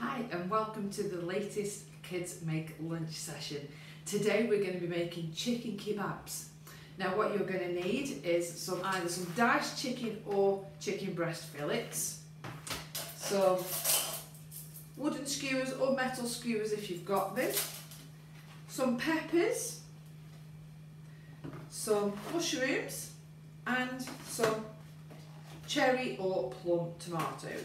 Hi and welcome to the latest Kids Make Lunch session. Today we're going to be making chicken kebabs. Now what you're going to need is either some diced chicken or chicken breast fillets, some wooden skewers or metal skewers if you've got them, some peppers, some mushrooms and some cherry or plum tomatoes.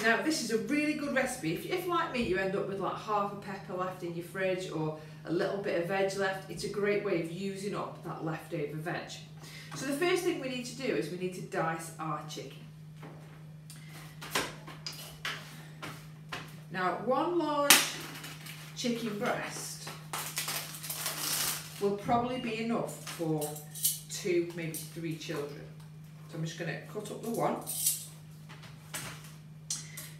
Now this is a really good recipe. If like me you end up with like half a pepper left in your fridge or a little bit of veg left, it's a great way of using up that leftover veg. So the first thing we need to do is we need to dice our chicken. Now one large chicken breast will probably be enough for 2, maybe 3 children. So I'm just going to cut up the one.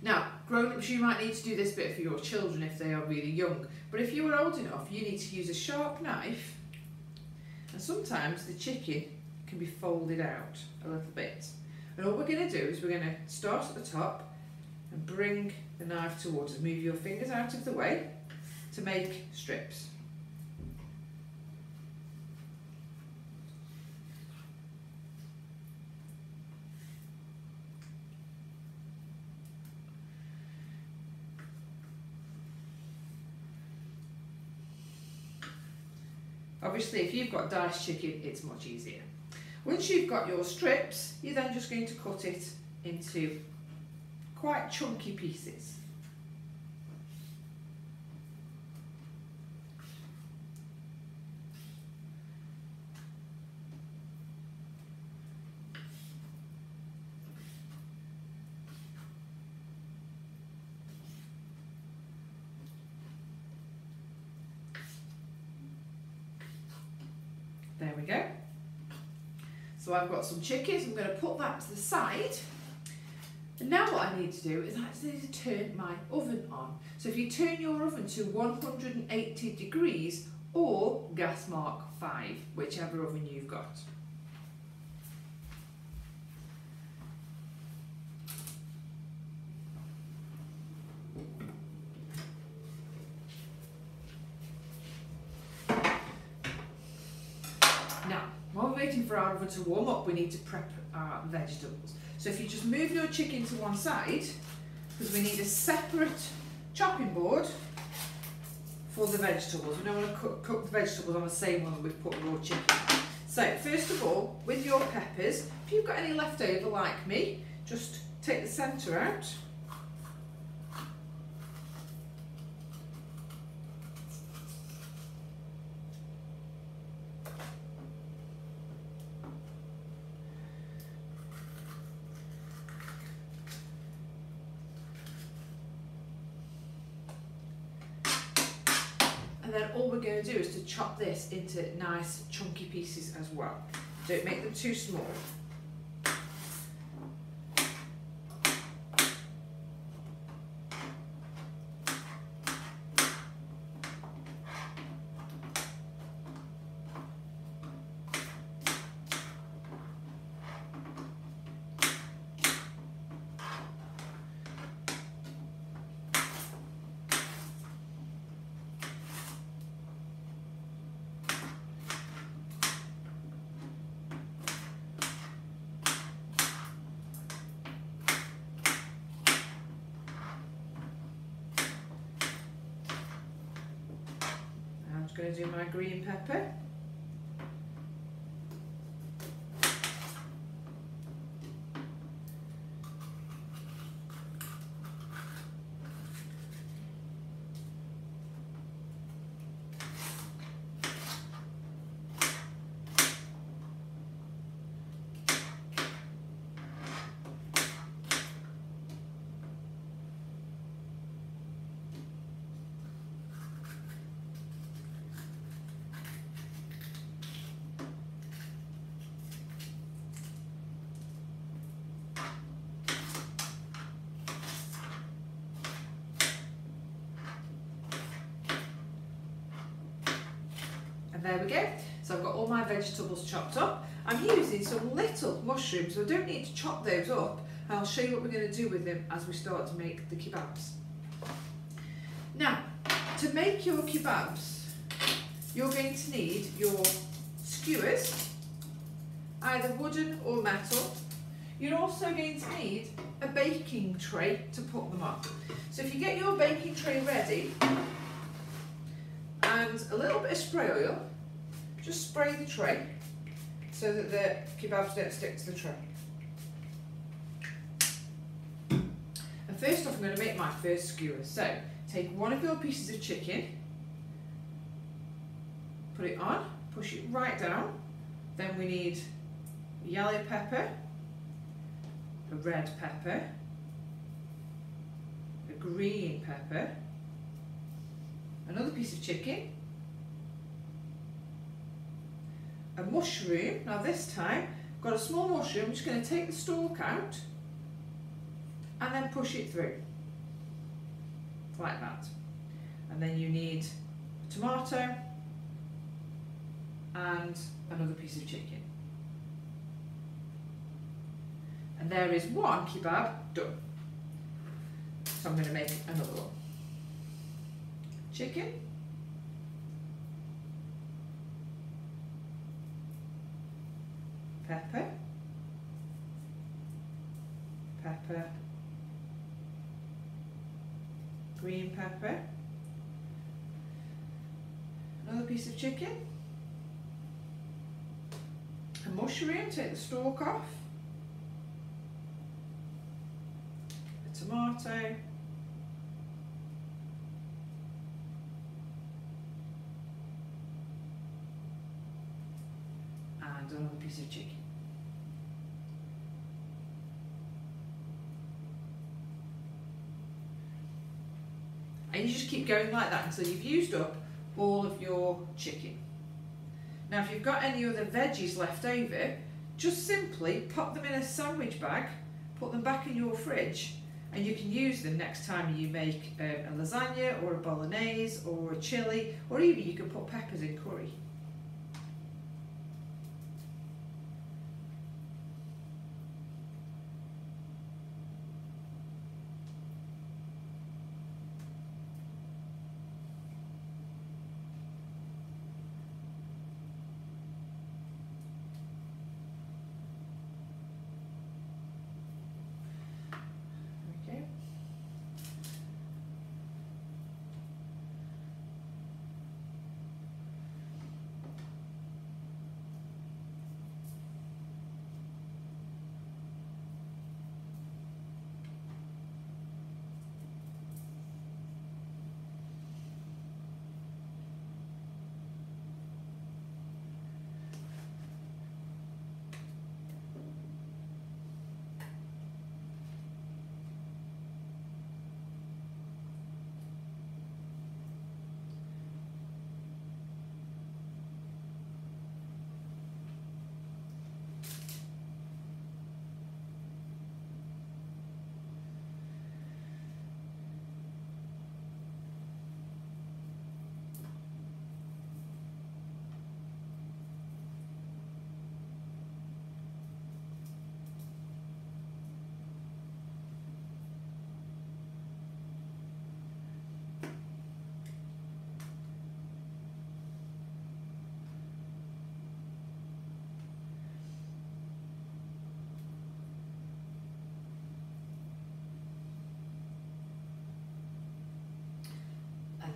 Now, grown-ups, you might need to do this bit for your children if they are really young, but if you are old enough, you need to use a sharp knife, and sometimes the chicken can be folded out a little bit. And all we're going to do is we're going to start at the top and bring the knife towards us. Move your fingers out of the way to make strips. Obviously, if you've got diced chicken, it's much easier. Once you've got your strips, you're then just going to cut it into quite chunky pieces. There we go. So I've got some chicken, so I'm going to put that to the side. And now what I need to do is actually turn my oven on. So if you turn your oven to 180 degrees or gas mark 5, whichever oven you've got. Now, while we're waiting for our oven to warm up, we need to prep our vegetables. So if you just move your chicken to one side, because we need a separate chopping board for the vegetables. We don't want to cook the vegetables on the same one that we've put raw chicken. So first of all, with your peppers, if you've got any left over like me, just take the centre out. And then all we're going to do is to chop this into nice chunky pieces as well. Don't make them too small. I'm just going to do my green pepper. And there we go. So I've got all my vegetables chopped up. I'm using some little mushrooms, so I don't need to chop those up. I'll show you what we're going to do with them as we start to make the kebabs. To make your kebabs, you're going to need your skewers, either wooden or metal. You're also going to need a baking tray to put them on. So if you get your baking tray ready and a little bit of spray oil, just spray the tray so that the kebabs don't stick to the tray. And first off, I'm going to make my first skewer. So take one of your pieces of chicken, put it on, push it right down. Then we need yellow pepper, a red pepper, a green pepper, another piece of chicken, a mushroom. Now this time, I've got a small mushroom. I'm just going to take the stalk out and then push it through, like that. And then you need a tomato and another piece of chicken. And there is one kebab done. So I'm going to make another one. Chicken. Pepper. Pepper. Green pepper. Another piece of chicken. A mushroom, take the stalk off. A tomato. And another piece of chicken. And you just keep going like that until you've used up all of your chicken. Now if you've got any other veggies left over, just simply pop them in a sandwich bag, put them back in your fridge, and you can use them next time you make a lasagna or a bolognese or a chilli, or even you can put peppers in curry.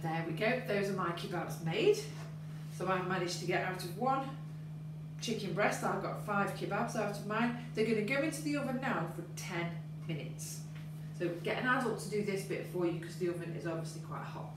There we go, those are my kebabs made. So I managed to get out of one chicken breast, I've got 5 kebabs out of mine. They're going to go into the oven now for 10 minutes. So get an adult to do this bit for you because the oven is obviously quite hot.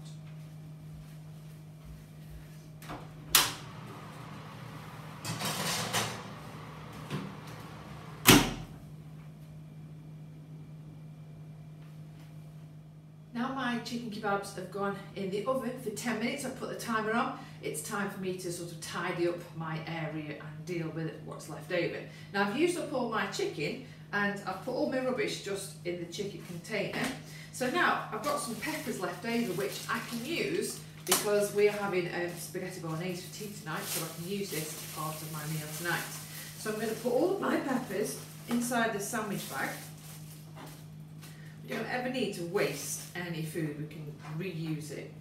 Now my chicken kebabs have gone in the oven for 10 minutes. I've put the timer on. It's time for me to sort of tidy up my area and deal with what's left over. Now I've used up all my chicken and I've put all my rubbish just in the chicken container. So now I've got some peppers left over which I can use because we're having spaghetti bolognese for tea tonight, so I can use this as part of my meal tonight. So I'm going to put all of my peppers inside the sandwich bag. We don't ever need to waste any food, we can reuse it.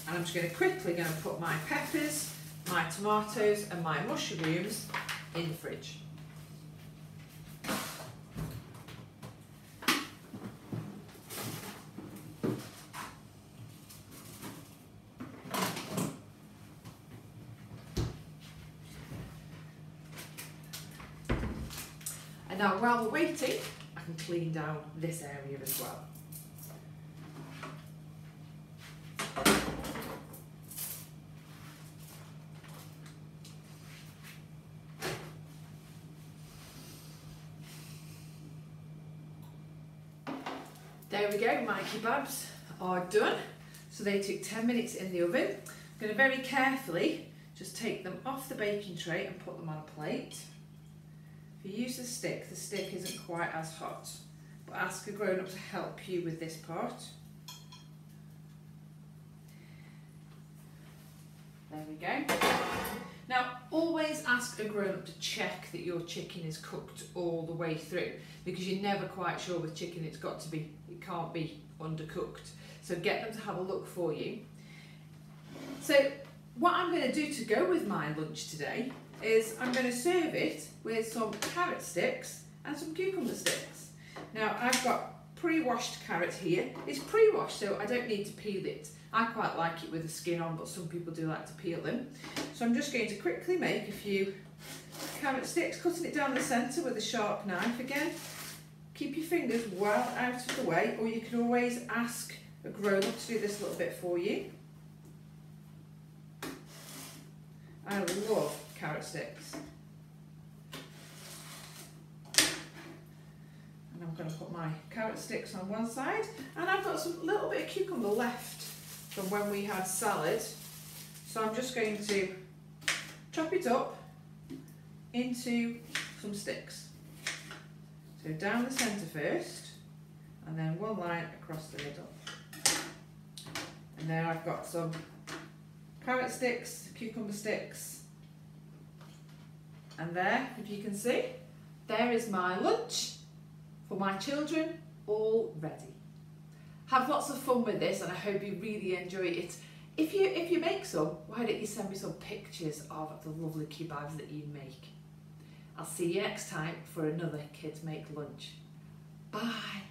And I'm just going to put my peppers, my tomatoes and my mushrooms in the fridge. And now while we're waiting, I can clean down this area as well. There we go, my kebabs are done. So they took 10 minutes in the oven. I'm going to very carefully just take them off the baking tray and put them on a plate. If you use the stick isn't quite as hot, but ask a grown-up to help you with this part. There we go. Now, always ask a grown-up to check that your chicken is cooked all the way through, because you're never quite sure with chicken it can't be undercooked. So get them to have a look for you. So what I'm going to do to go with my lunch today is I'm going to serve it with some carrot sticks and some cucumber sticks. Now I've got pre-washed carrot here. It's pre-washed, so I don't need to peel it. I quite like it with the skin on, but some people do like to peel them. So I'm just going to quickly make a few carrot sticks, cutting it down the centre with a sharp knife again. Keep your fingers well out of the way, or you can always ask a grown-up to do this a little bit for you. I love carrot sticks. And I'm going to put my carrot sticks on one side, and I've got some little bit of cucumber left from when we had salad, so I'm just going to chop it up into some sticks. So down the centre first, and then one line across the middle. And then I've got some carrot sticks, cucumber sticks, and there, if you can see, there is my lunch for my children, all ready. Have lots of fun with this, and I hope you really enjoy it. If you make some, why don't you send me some pictures of the lovely kebabs that you make. I'll see you next time for another Kids Make Lunch. Bye.